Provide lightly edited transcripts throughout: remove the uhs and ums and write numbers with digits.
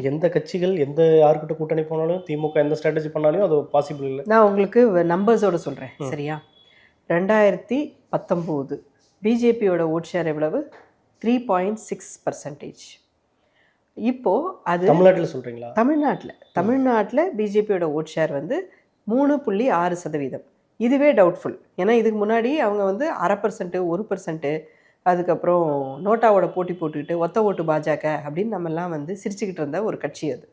எந்த கட்சிகள் யார்கிட்ட கூட்டணி போனாலும் திமுக எந்த ஸ்ட்ராட்டஜி பண்ணாலும் அது பாசிபிள் இல்லை. நான் உங்களுக்கு நம்பர்ஸோடு சொல்கிறேன், சரியா? 2019 பிஜேபியோட ஓட் ஷேர் எவ்வளவு? 3.6%. இப்போது அது தமிழ்நாட்டில் சொல்கிறீங்களா? தமிழ்நாட்டில் பிஜேபியோட ஓட் ஷேர் வந்து 3.6%. இதுவே டவுட்ஃபுல். ஏன்னா இதுக்கு முன்னாடி அவங்க வந்து 0.5%, 1%, அதுக்கப்புறம் நோட்டாவோட போட்டி போட்டுக்கிட்டு ஒத்த ஓட்டு பாஜக அப்படின்னு நம்மெல்லாம் வந்து சிரிச்சுக்கிட்டு இருந்த ஒரு கட்சி அது.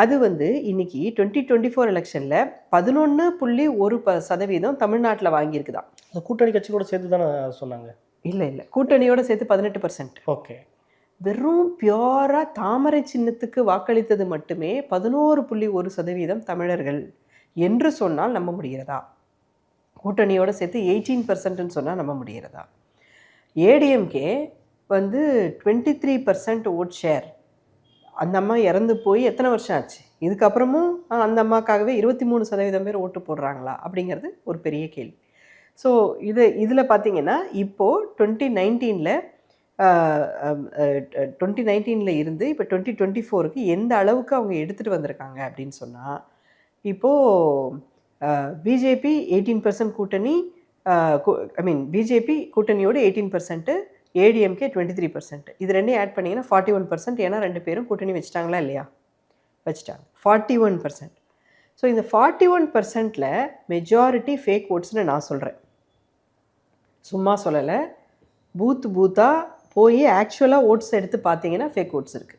அது வந்து இன்னைக்கு 2024 எலெக்ஷனில் 11.1% தமிழ்நாட்டில் வாங்கியிருக்குதான். கூட்டணி கட்சியோட சேர்த்து தானே சொன்னாங்க? இல்லை, கூட்டணியோட சேர்த்து 18%. ஓகே. வெறும் பியூராக தாமரை சின்னத்துக்கு வாக்களித்தது மட்டுமே 11.1% தமிழர்கள் என்று சொன்னால் நம்ப முடிகிறதா? கூட்டணியோடு சேர்த்து 18%ன்னு சொன்னால் நம்ப முடிகிறதா? ஏடிஎம்கே வந்து 23% ஓட் ஷேர். அந்த அம்மா இறந்து போய் எத்தனை வருஷம் ஆச்சு? இதுக்கப்புறமும் அந்த அம்மாக்காகவே 23% பேர் ஓட்டு போடுறாங்களா அப்படிங்கிறது ஒரு பெரிய கேள்வி. ஸோ இதில் பார்த்தீங்கன்னா இப்போது 2019 இருந்து இப்போ 2024க்கு எந்த அளவுக்கு அவங்க எடுத்துகிட்டு வந்திருக்காங்க அப்படின்னு சொன்னால், இப்போது பிஜேபி 18% கூட்டணி, பிஜேபி கூட்டணியோடு 18%, ஏடிஎம்கே 23%. இது ரெண்டையும் ஆட் பண்ணிங்கன்னா 41%. ஏன்னா 2 பேரும் கூட்டணி வச்சுட்டாங்களா இல்லையா? வச்சுட்டாங்க. 41%. ஸோ இந்த 41%ல் மெஜாரிட்டி ஃபேக் ஓட்ஸ்னு நான் சொல்கிறேன், சும்மா சொல்லலை. பூத்தாக போய் ஆக்சுவலாக ஓட்ஸ் எடுத்து பார்த்தீங்கன்னா ஃபேக் ஓட்ஸ் இருக்குது.